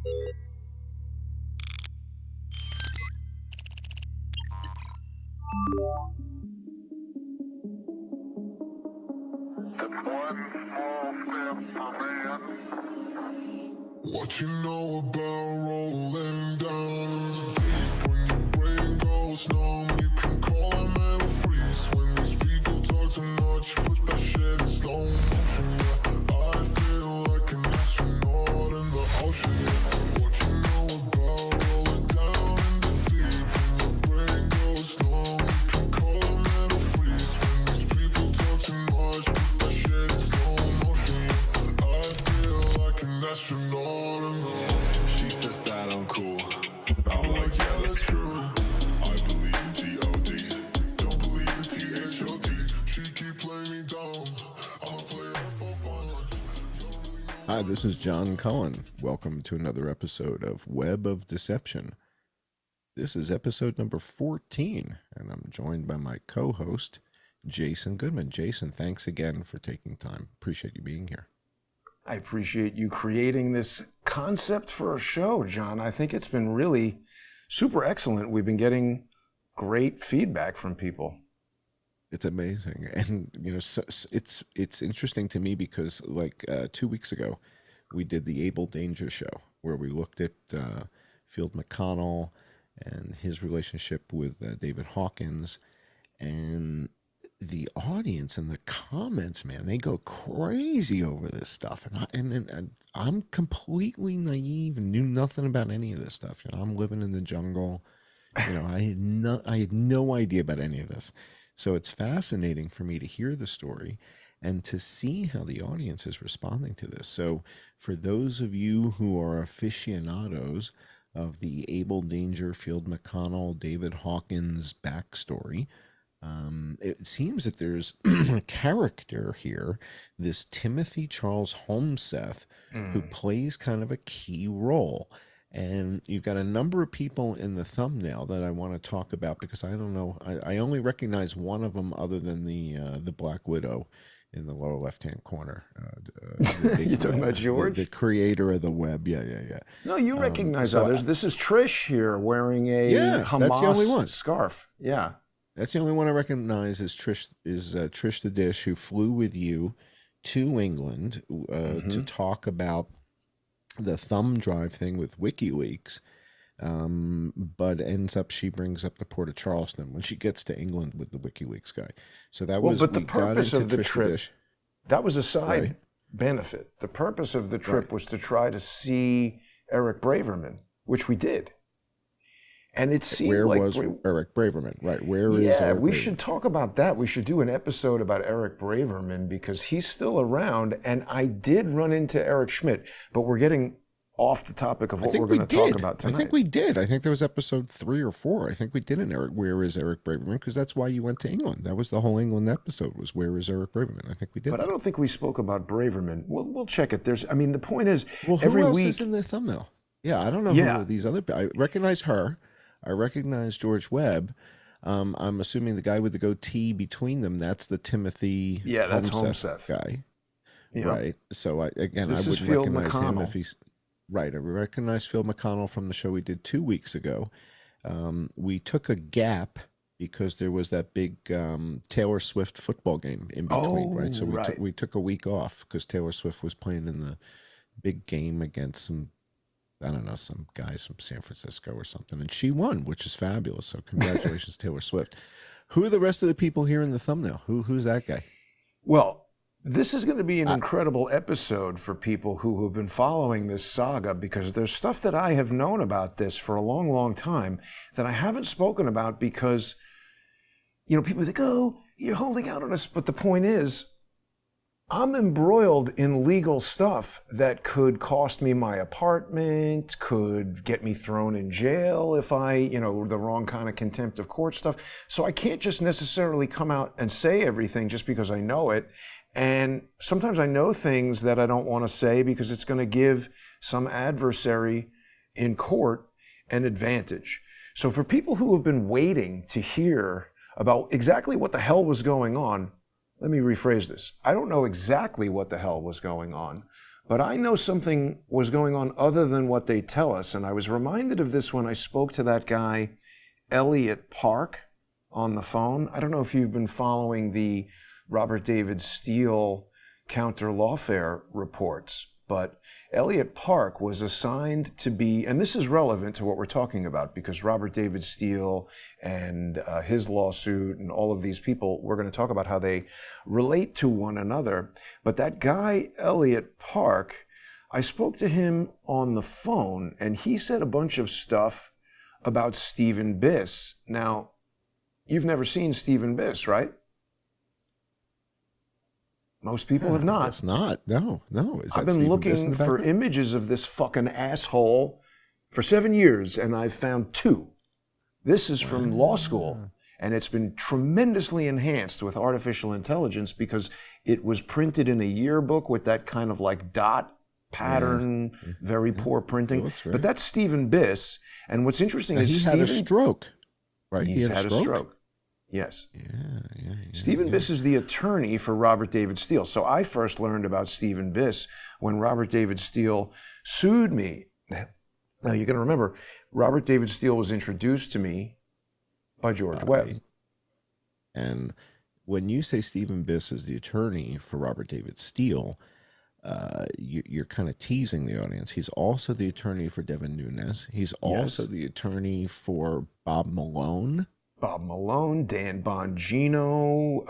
What you know about rolling down in the deep? When your brain goes numb, you can call a mental freeze. When these people talk too much, put that shit in slow motion. Yeah, I feel like an astronaut in the ocean. Yeah. What you know about rolling down in the deep? When your brain goes numb, you can call a mental freeze. When these people talk too much, put that shit in slow motion. Yeah, I feel like an astronaut. She says that I'm cool. I'm like, yeah, that's true. I believe in G-O-D. Don't believe in T-H-O-D. She keep playing me down. I'ma play her for fun. Hi, this is John Cullen. Welcome to another episode of Webb of Deception. This is episode number 14, and I'm joined by my co-host, Jason Goodman. Jason, thanks again for taking time. Appreciate you being here. I appreciate you creating this concept for a show, John. I think it's been really super excellent. We've been getting great feedback from people. It's amazing. And, you know, it's interesting to me because, like, 2 weeks ago, we did the Able Danger show where we looked at Field McConnell and his relationship with David Hawkins, and the audience and the comments, man, they go crazy over this stuff. And I'm completely naive and knew nothing about any of this stuff. You know, I'm living in the jungle. You know, I had no idea about any of this. So it's fascinating for me to hear the story and to see how the audience is responding to this. So for those of you who are aficionados of the Able Danger, Field McConnell, David Hawkins backstory, it seems that there's a character here, this Timothy Charles Holmseth, who plays kind of a key role. And you've got a number of people in the thumbnail that I want to talk about because I don't know, I only recognize one of them other than the Black Widow in the lower left-hand corner. You're talking about George? The creator of the Webb. Yeah. No, you recognize others. This is Trish here wearing a Hamas that's the only one. Scarf. Yeah. That's the only one I recognize is Trish the Dish, who flew with you to England to talk about the thumb drive thing with WikiLeaks, but she brings up the Port of Charleston when she gets to England with the WikiLeaks guy. So that was, but the purpose of the trip, that was a side benefit. The purpose of the trip was to try to see Eric Braverman, which we did. And it seemed Where was Eric Braverman? Right. Where is Eric Braverman? We should talk about that. We should do an episode about Eric Braverman because he's still around. And I did run into Eric Schmidt, but we're getting off the topic of what we're going to talk about tonight. I think we did. I think there was episode 3 or 4. I think we did an Where is Eric Braverman? Because that's why you went to England. That was the whole England episode was Where is Eric Braverman? I think we did. But I don't think we spoke about Braverman. We'll check it. The point is, who every else week is in the thumbnail? Yeah, I don't know who are these other. I recognize her. I recognize George Webb. I'm assuming the guy with the goatee between them, that's the Timothy that's Holmseth guy. Yeah. Right. So, I wouldn't recognize him if he's... Right. I recognize Phil McConnell from the show we did 2 weeks ago. We took a gap because there was that big Taylor Swift football game in between, right? So we took a week off because Taylor Swift was playing in the big game against some guys from San Francisco or something. And she won, which is fabulous. So congratulations, Taylor Swift. Who are the rest of the people here in the thumbnail? Who's that guy? Well, this is going to be an incredible episode for people who have been following this saga because there's stuff that I have known about this for a long, long time that I haven't spoken about because, people think, oh, you're holding out on us. But the point is, I'm embroiled in legal stuff that could cost me my apartment, could get me thrown in jail if I, the wrong kind of contempt of court stuff. So I can't just necessarily come out and say everything just because I know it. And sometimes I know things that I don't want to say because it's going to give some adversary in court an advantage. So for people who have been waiting to hear about exactly what the hell was going on, let me rephrase this. I don't know exactly what the hell was going on, But I know something was going on other than what they tell us. And I was reminded of this when I spoke to that guy, Elliot Park, on the phone. I don't know if you've been following the Robert David Steele counter lawfare reports, but Elliot Park was assigned to be, and this is relevant to what we're talking about because Robert David Steele and his lawsuit and all of these people, we're going to talk about how they relate to one another. But that guy, Elliot Park, I spoke to him on the phone and he said a bunch of stuff about Stephen Biss. Now, you've never seen Stephen Biss, right? Most people have not. It's not. No. I've been looking for images of this fucking asshole for 7 years, and I've found 2. This is from law school, and it's been tremendously enhanced with artificial intelligence because it was printed in a yearbook with that kind of like dot pattern, very poor printing. But that's Stephen Biss, and what's interesting is he had a stroke, right? He's had a stroke. Yes. Yeah. Stephen Biss is the attorney for Robert David Steele. So I first learned about Stephen Biss when Robert David Steele sued me. Now you're going to remember, Robert David Steele was introduced to me by George Webb. And when you say Stephen Biss is the attorney for Robert David Steele, you're kind of teasing the audience. He's also the attorney for Devin Nunes. He's also the attorney for Bob Malone. Dan Bongino,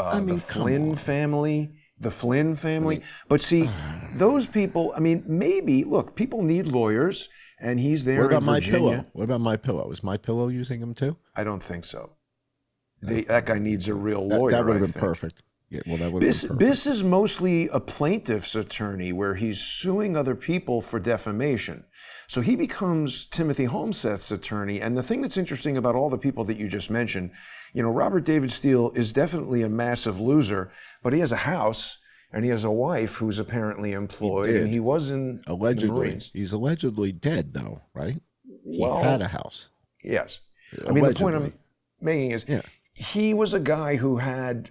the Flynn family. But see, those people, maybe, look, people need lawyers, and he's there in Virginia. What about My Pillow? Is My Pillow using him too? I don't think so. That guy needs a real lawyer. That would have been perfect. Yeah, well, that would have been perfect. Biss is mostly a plaintiff's attorney where he's suing other people for defamation. So he becomes Timothy Holmseth's attorney. And the thing that's interesting about all the people that you just mentioned, Robert David Steele is definitely a massive loser, but he has a house and he has a wife who's apparently employed, and he was in allegedly. The Marines. He's allegedly dead, though, right? He Well, had a house. Yes. Allegedly. The point I'm making is he was a guy who had,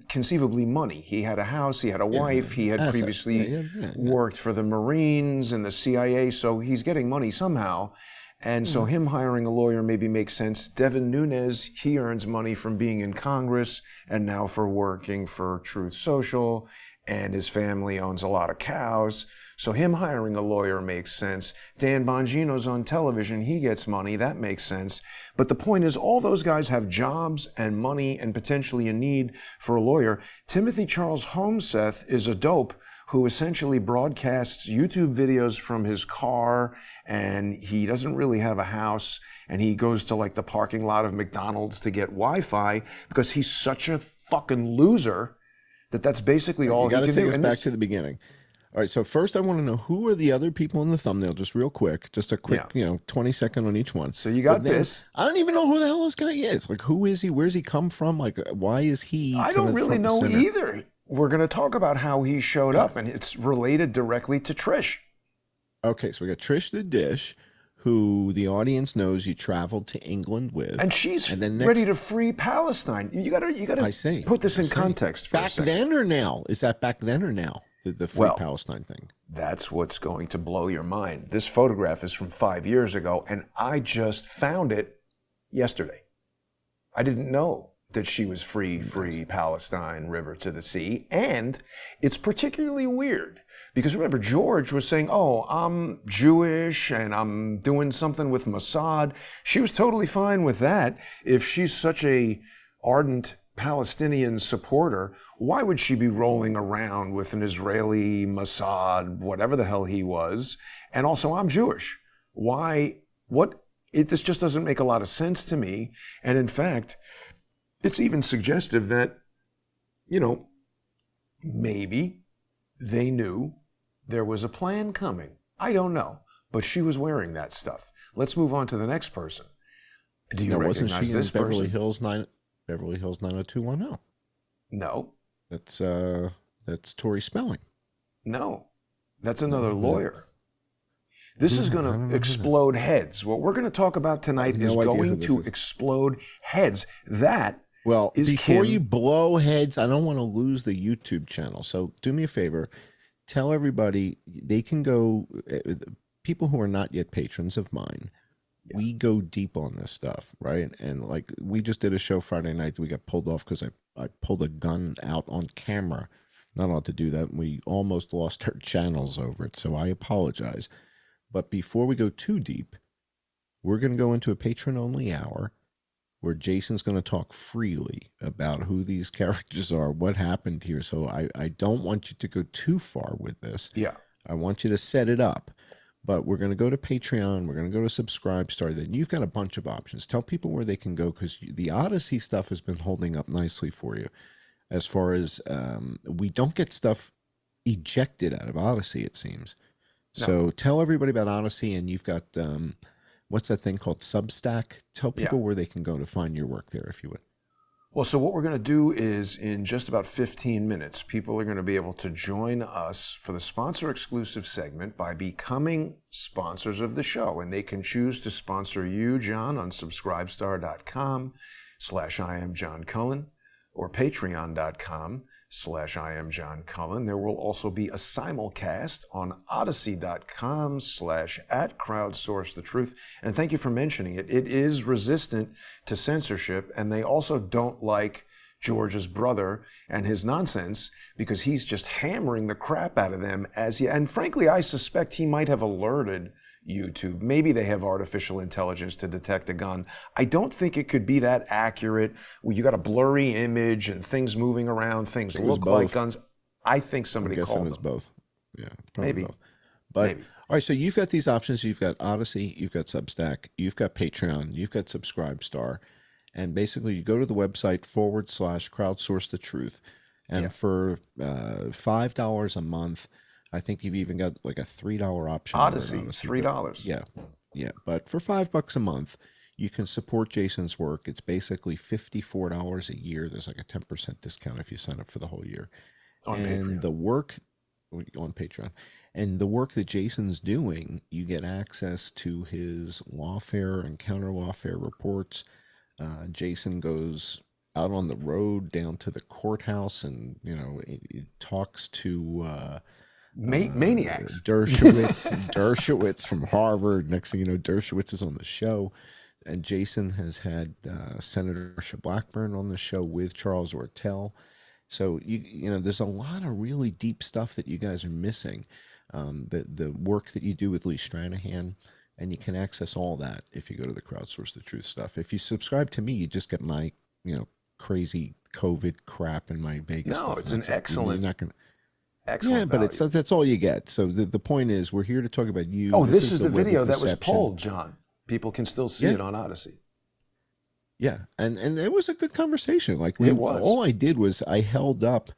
conceivably money. He had a house, he had a wife, he had previously worked for the Marines and the CIA, so he's getting money somehow. And so him hiring a lawyer maybe makes sense. Devin Nunes, he earns money from being in Congress and now for working for Truth Social, and his family owns a lot of cows. So him hiring a lawyer makes sense. Dan Bongino's on television, he gets money, that makes sense. But the point is, all those guys have jobs and money and potentially a need for a lawyer. Timothy Charles Holmseth is a dope who essentially broadcasts YouTube videos from his car, and he doesn't really have a house, and he goes to like the parking lot of McDonald's to get Wi-Fi because he's such a fucking loser that's basically all he can do. You got to take us back to the beginning. All right, so first I want to know who are the other people in the thumbnail, just real quick, just a quick, 20-second on each one. So you got this. I don't even know who the hell this guy is. Like, who is he? Where's he come from? Like, why is he? I don't really know either. We're going to talk about how he showed up, and it's related directly to Trish. Okay, so we got Trish the Dish, who the audience knows you traveled to England with, and she's ready to free Palestine. You got to put this in context for a second. Back then or now? Is that back then or now? The free Palestine thing. That's what's going to blow your mind. This photograph is from 5 years ago, and I just found it yesterday. I didn't know that she was free Palestine, river to the sea. And it's particularly weird because remember, George was saying, I'm Jewish and I'm doing something with Mossad. She was totally fine with that. If she's such a ardent Palestinian supporter, why would she be rolling around with an Israeli Mossad, whatever the hell he was? And also, I'm Jewish. Why? This just doesn't make a lot of sense to me. And in fact, it's even suggestive that, maybe they knew there was a plan coming. I don't know. But she was wearing that stuff. Let's move on to the next person. Do you recognize wasn't she this in Beverly person? Beverly Hills 90210? No. That's Tori Spelling. No. That's another lawyer. This is going to explode heads. What we're going to talk about tonight is going to explode heads. Before you blow heads, I don't want to lose the YouTube channel. So do me a favor. tell everybody they can go. People who are not yet patrons of mine, we go deep on this stuff, right? And like we just did a show Friday night. We got pulled off because I pulled a gun out on camera. Not allowed to do that. We almost lost our channels over it, so I apologize. But before we go too deep, we're going to go into a patron-only hour where Jason's going to talk freely about who these characters are, what happened here. So I don't want you to go too far with this. Yeah. I want you to set it up. But we're going to go to Patreon. We're going to go to Subscribestar. Then you've got a bunch of options. Tell people where they can go, because the Odyssey stuff has been holding up nicely for you. As far as we don't get stuff ejected out of Odyssey, it seems. No. So tell everybody about Odyssey, and you've got, what's that thing called? Substack? Tell people where they can go to find your work there, if you would. Well, so what we're going to do is in just about 15 minutes, people are going to be able to join us for the sponsor exclusive segment by becoming sponsors of the show. And they can choose to sponsor you, John, on subscribestar.com/IamJohnCullen or patreon.com/IamJohnCullen. There will also be a simulcast on odyssey.com/@crowdsourcethetruth. And thank you for mentioning it. It is resistant to censorship, and they also don't like George's brother and his nonsense because he's just hammering the crap out of them and frankly, I suspect he might have alerted YouTube. Maybe they have artificial intelligence to detect a gun. I don't think it could be that accurate. Well, you got a blurry image and things moving around, things look like guns. I think somebody called them. It's both. Yeah, maybe. Both. But all right, so you've got these options. You've got Odyssey, you've got Substack, you've got Patreon, you've got Subscribestar, and basically you go to the website /crowdsourcethetruth, and for $5 a month. I think you've even got like a $3 option. Odyssey, $3. Yeah. But for $5 a month, you can support Jason's work. It's basically $54 a year. There's like a 10% discount if you sign up for the whole year. On Patreon. The work on Patreon, and the work that Jason's doing, you get access to his lawfare and counter lawfare reports. Jason goes out on the road down to the courthouse, and it talks to. Maniacs. Dershowitz from Harvard. Next thing you know, Dershowitz is on the show. And Jason has had Senator Marsha Blackburn on the show with Charles Ortel. So, there's a lot of really deep stuff that you guys are missing. The work that you do with Lee Stranahan, and you can access all that if you go to the Crowdsource the Truth stuff. If you subscribe to me, you just get my, crazy COVID crap and my Vegas stuff. No, it's an excellent... You're not going to... Excellent but value. that's all you get. So the point is, we're here to talk about you. Oh, this is the video that was pulled, John. People can still see it on Odyssey. Yeah, and it was a good conversation. Like it was. All I did was I held up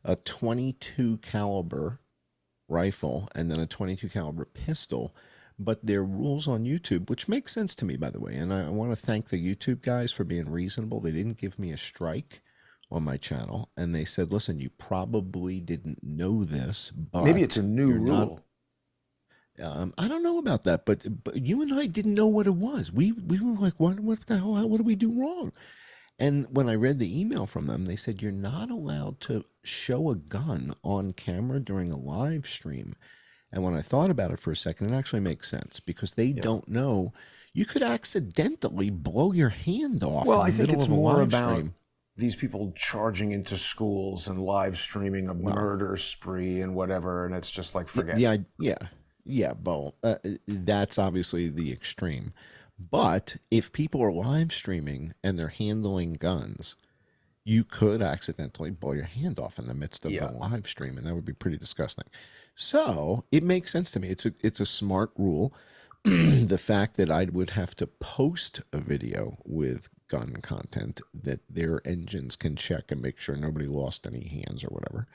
a .22 caliber rifle and then a .22 caliber pistol, but there are rules on YouTube, which makes sense to me, by the way. And I want to thank the YouTube guys for being reasonable. They didn't give me a strike on my channel, and they said, listen, you probably didn't know this, but maybe it's a new rule. I don't know about that, but you and I didn't know what it was. We were like, what the hell, what did we do wrong? And when I read the email from them, they said, you're not allowed to show a gun on camera during a live stream. And when I thought about it for a second, it actually makes sense, because they don't know. You could accidentally blow your hand off. Well, I think it's more about these people charging into schools and live streaming a murder spree and whatever, and it's just like, forget. Bo, that's obviously the extreme. But if people are live streaming and they're handling guns, you could accidentally blow your hand off in the midst of the live stream, and that would be pretty disgusting. So it makes sense to me. It's a smart rule. The fact that I would have to post a video with gun content that their engines can check and make sure nobody lost any hands or whatever.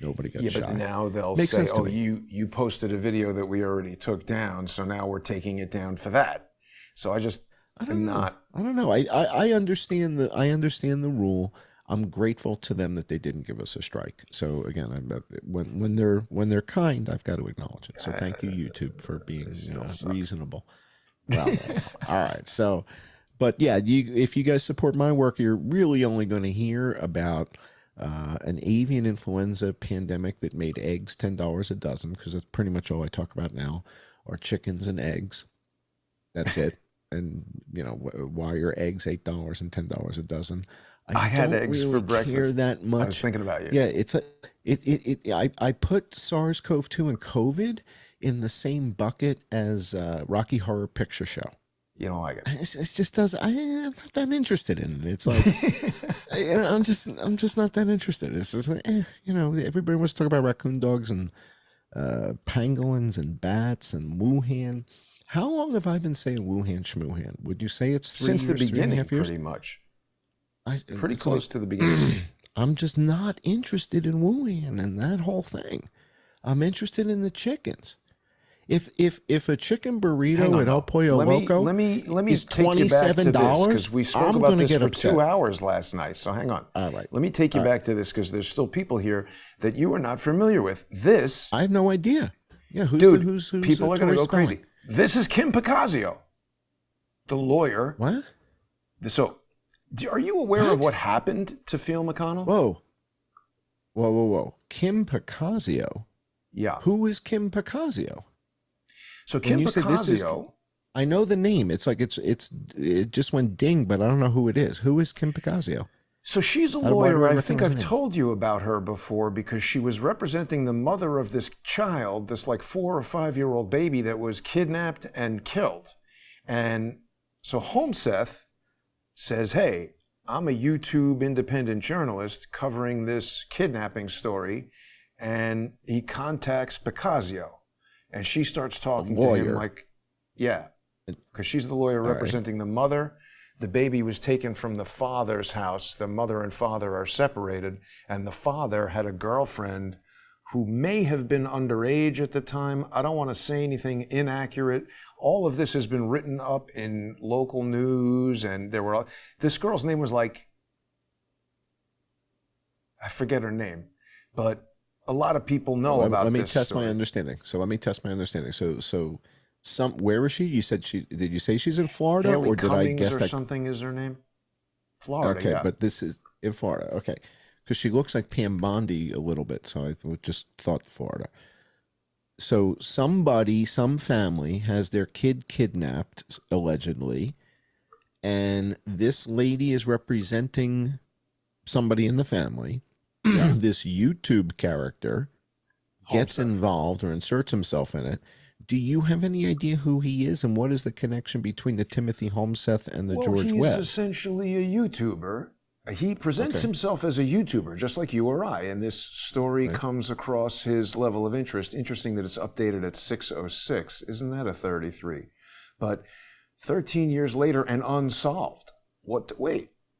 Nobody got shot. But now they'll say, oh, you posted a video that we already took down, so now we're taking it down for that. So I don't know. I understand the rule. I'm grateful to them that they didn't give us a strike. So again, when they're kind, I've got to acknowledge it. So thank you, YouTube, for being reasonable. Well, all right. So, but yeah, if you guys support my work, you're really only going to hear about an avian influenza pandemic that made eggs $10 a dozen, because that's pretty much all I talk about now, are chickens and eggs. That's it. And, why are eggs $8 and $10 a dozen? I had don't eggs really for breakfast. care that much. I was thinking about you. Yeah, I put SARS-CoV-2 and COVID in the same bucket as Rocky Horror Picture Show. You don't like it. It just does. I'm not that interested in it. It's like, I'm just not that interested. It's just like, everybody wants to talk about raccoon dogs and pangolins and bats and Wuhan. How long have I been saying Wuhan schmoohan? Would you say it's 3 Since years, the beginning, 3.5 years? pretty much. Pretty Close to the beginning. I'm just not interested in Wuhan and that whole thing. I'm interested in the chickens. If a chicken burrito at El Pollo Loco let me is take you back to this, because we spoke I'm about gonna this get for upset. 2 hours last night. So hang on. All right. Let me take you back to this, because there's still people here that you are not familiar with. This, I have no idea. Yeah, who's people are going to go crazy. This is Kim Picazio, the lawyer. What? So, are you aware of what happened to Phil McConnell? Whoa. Kim Picazio? Yeah. Who is Kim Picazio? So Kim Picazio, I know the name. It's like it just went ding, but I don't know who it is. Who is Kim Picazio? So she's a Why do lawyer. I I think recognize I've the name? told you about her before, because she was representing the mother of this child, this like 4 or 5 year old baby that was kidnapped and killed. And so Holmseth says, hey, I'm a YouTube independent journalist covering this kidnapping story. And he contacts Picazio. And she starts talking to him like, yeah, because she's the lawyer representing the mother. The baby was taken from the father's house. The mother and father are separated. And the father had a girlfriend who may have been underage at the time. I don't want to say anything inaccurate. All of this has been written up in local news. And this girl's name was like, I forget her name, but a lot of people know about this. Let me test story. my understanding. So where is she? You said did you say she's in Florida, Haley or did I Cummings guess or that? something is her name? Florida, Okay, yeah. but this is in Florida. Okay, because she looks like Pam Bondi a little bit, so I just thought Florida. So some family has their kid kidnapped, allegedly, and this lady is representing somebody in the family. This YouTube character gets involved or inserts himself in it. Do you have any idea who he is, and what is the connection between the Timothy Holmseth and the George Webb? He's essentially a YouTuber. He presents himself as a YouTuber, just like you or I, and this story comes across his level of interest. Interesting that it's updated at 606. Isn't that a 33? But 13 years later and unsolved.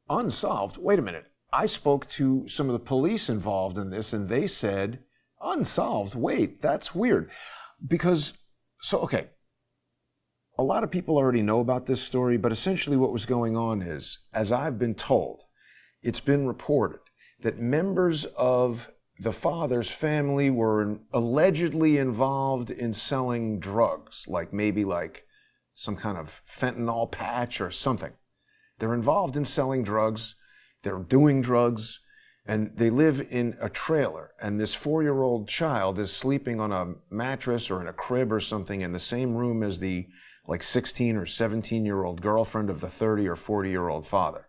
Unsolved? Wait a minute. I spoke to some of the police involved in this, and they said, unsolved. Wait, that's weird. A lot of people already know about this story, but essentially what was going on is, as I've been told, it's been reported that members of the father's family were allegedly involved in selling drugs, maybe some kind of fentanyl patch or something. They're involved in selling drugs. They're doing drugs, and they live in a trailer. And this 4-year-old child is sleeping on a mattress or in a crib or something in the same room as the 16 or 17-year-old girlfriend of the 30 or 40-year-old father.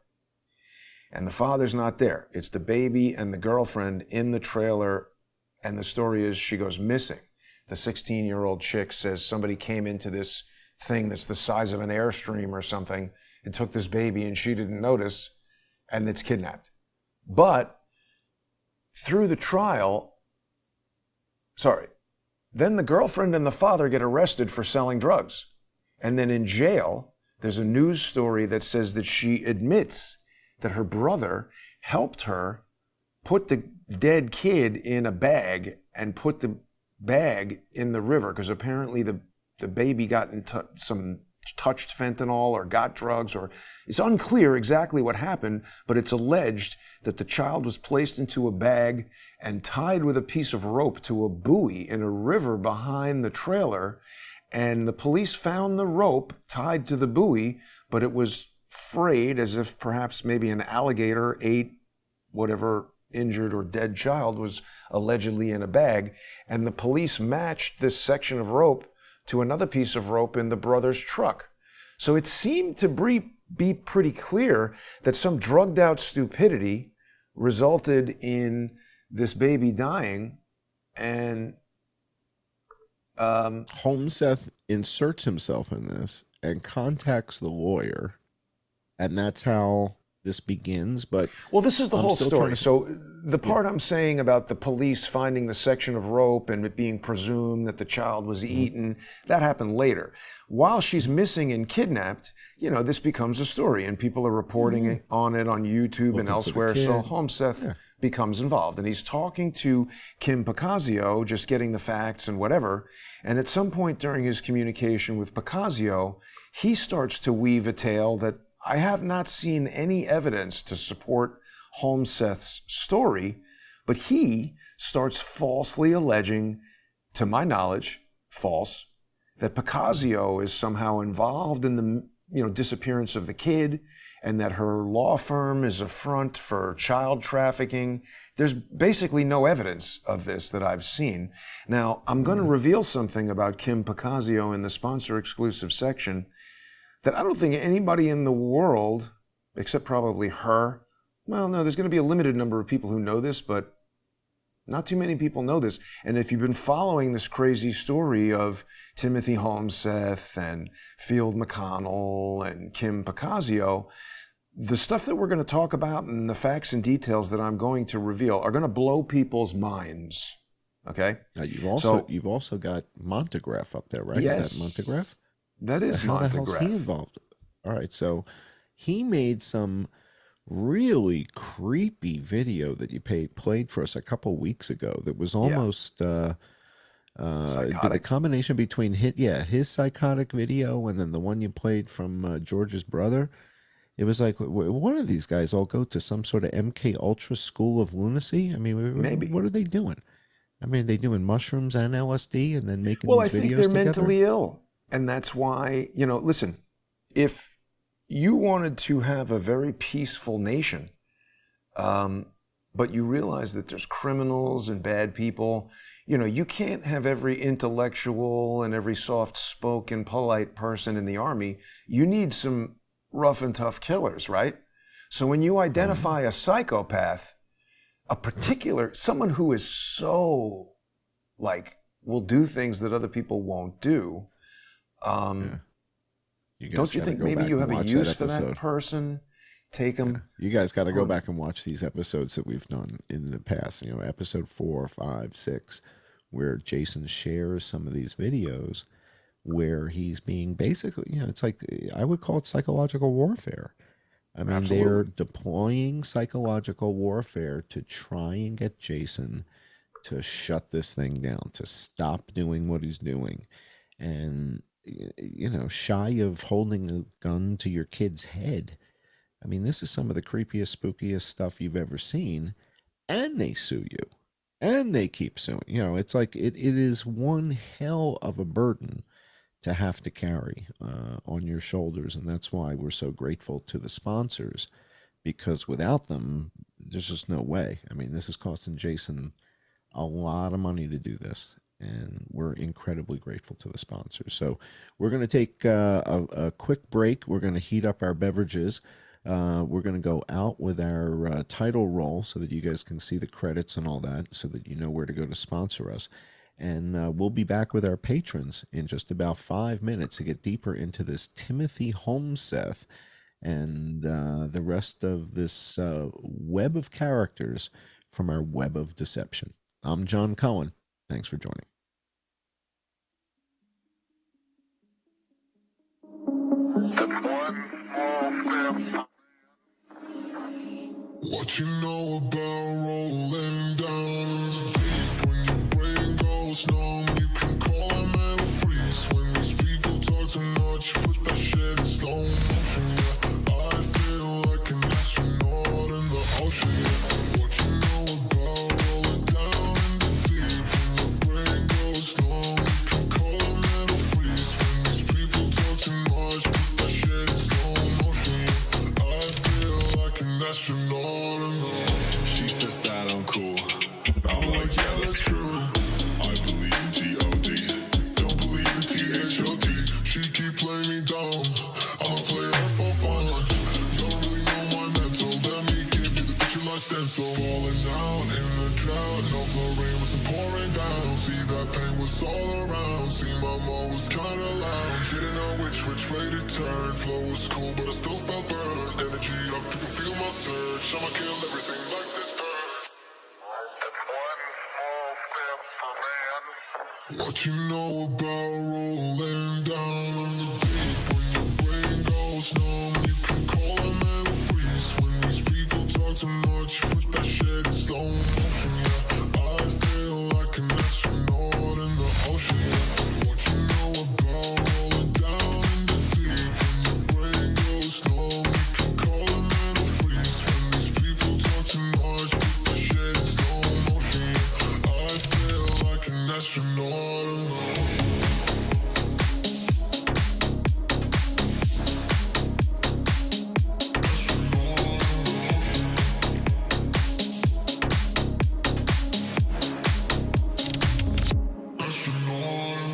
And the father's not there. It's the baby and the girlfriend in the trailer, and the story is she goes missing. The 16-year-old chick says somebody came into this thing that's the size of an Airstream or something and took this baby, and she didn't notice, and it's kidnapped. But through the trial, then the girlfriend and the father get arrested for selling drugs. And then in jail, there's a news story that says that she admits that her brother helped her put the dead kid in a bag and put the bag in the river, because apparently the baby got touched fentanyl or got drugs, or it's unclear exactly what happened, but it's alleged that the child was placed into a bag and tied with a piece of rope to a buoy in a river behind the trailer. And the police found the rope tied to the buoy, but it was frayed, as if perhaps maybe an alligator ate whatever injured or dead child was allegedly in a bag, and the police matched this section of rope to another piece of rope in the brother's truck. So it seemed to be pretty clear that some drugged out stupidity resulted in this baby dying, and Holmseth inserts himself in this and contacts the lawyer, and that's how this begins. But well, this is the whole story. To... So the part I'm saying about the police finding the section of rope and it being presumed that the child was eaten, that happened later. While she's missing and kidnapped, this becomes a story, and people are reporting on it on YouTube and elsewhere. So Holmseth becomes involved, and he's talking to Kim Pacazio, just getting the facts and whatever. And at some point during his communication with Pacazio, he starts to weave a tale that I have not seen any evidence to support Holmseth's story, but he starts falsely alleging, to my knowledge, false, that Pacazio is somehow involved in the disappearance of the kid, and that her law firm is a front for child trafficking. There's basically no evidence of this that I've seen. Now, I'm going to reveal something about Kim Pacazio in the sponsor exclusive section that I don't think anybody in the world, except probably her, well, no, there's going to be a limited number of people who know this, but not too many people know this. And if you've been following this crazy story of Timothy Holmseth and Field McConnell and Kim Pacazio, the stuff that we're going to talk about and the facts and details that I'm going to reveal are going to blow people's minds. Okay? Now you've also got Montegraph up there, right? Yes. Is that Montegraph? That is Montegraph. How the hell's he involved? All right, so he made some really creepy video that you played for us a couple weeks ago that was almost the combination between his psychotic video and then the one you played from George's brother. It was like, one of these guys all go to some sort of MK Ultra school of lunacy? I mean, maybe. What are they doing? I mean, are they doing mushrooms and LSD and then making these videos together? Well, I think they're mentally ill. And that's why, listen, if you wanted to have a very peaceful nation, but you realize that there's criminals and bad people, you can't have every intellectual and every soft-spoken, polite person in the army. You need some rough and tough killers, right? So when you identify a psychopath, someone who is so, will do things that other people won't do, don't you think maybe you have a use for that person? Take them. You guys got to go back and watch these episodes that we've done in the past. Episode 4, 5, 6, where Jason shares some of these videos where he's being basically, it's like, I would call it psychological warfare. I mean, they're deploying psychological warfare to try and get Jason to shut this thing down, to stop doing what he's doing. And, shy of holding a gun to your kid's head. I mean, this is some of the creepiest, spookiest stuff you've ever seen. And they sue you. And they keep suing. It's like it is one hell of a burden to have to carry on your shoulders. And that's why we're so grateful to the sponsors, because without them, there's just no way. I mean, this is costing Jason a lot of money to do this. And we're incredibly grateful to the sponsors. So we're going to take a quick break. We're going to heat up our beverages. We're going to go out with our title roll so that you guys can see the credits and all that, so that you know where to go to sponsor us. And we'll be back with our patrons in just about 5 minutes to get deeper into this Timothy Holmseth and the rest of this web of characters from our web of deception. I'm John Cohen. Thanks for joining. What you know about rolling down in the deep? When your brain goes numb, you can call a mental freeze. When these people talk too much, put that shit in slow motion, yeah. I feel like an astronaut in the ocean, yeah. What you know about rolling down in the deep? When your brain goes numb, you can call a mental freeze. When these people talk too much, put that shit in slow motion, yeah. I feel like an astronaut in the ocean. She says that out in the drought. No flow rain was pouring down. See that pain was all around. See my mom was kinda loud. Didn't know which way to turn. Flow was cool, but I still felt burned. Energy up, you can feel my surge. I'ma kill everything like this burn. It's one small step for man. What you know about rolling down on the deep? When your brain goes numb, you can call a mental freeze. When these people talk too much, put that shit in slow motion, yeah. I feel like an astronaut in the ocean, yeah. What you know about rolling down in the deep? When your brain goes numb, you can call a mental freeze. When these people talk too much, put that shit in slow motion, yeah. I feel like an astronaut in the ocean. Astronaut.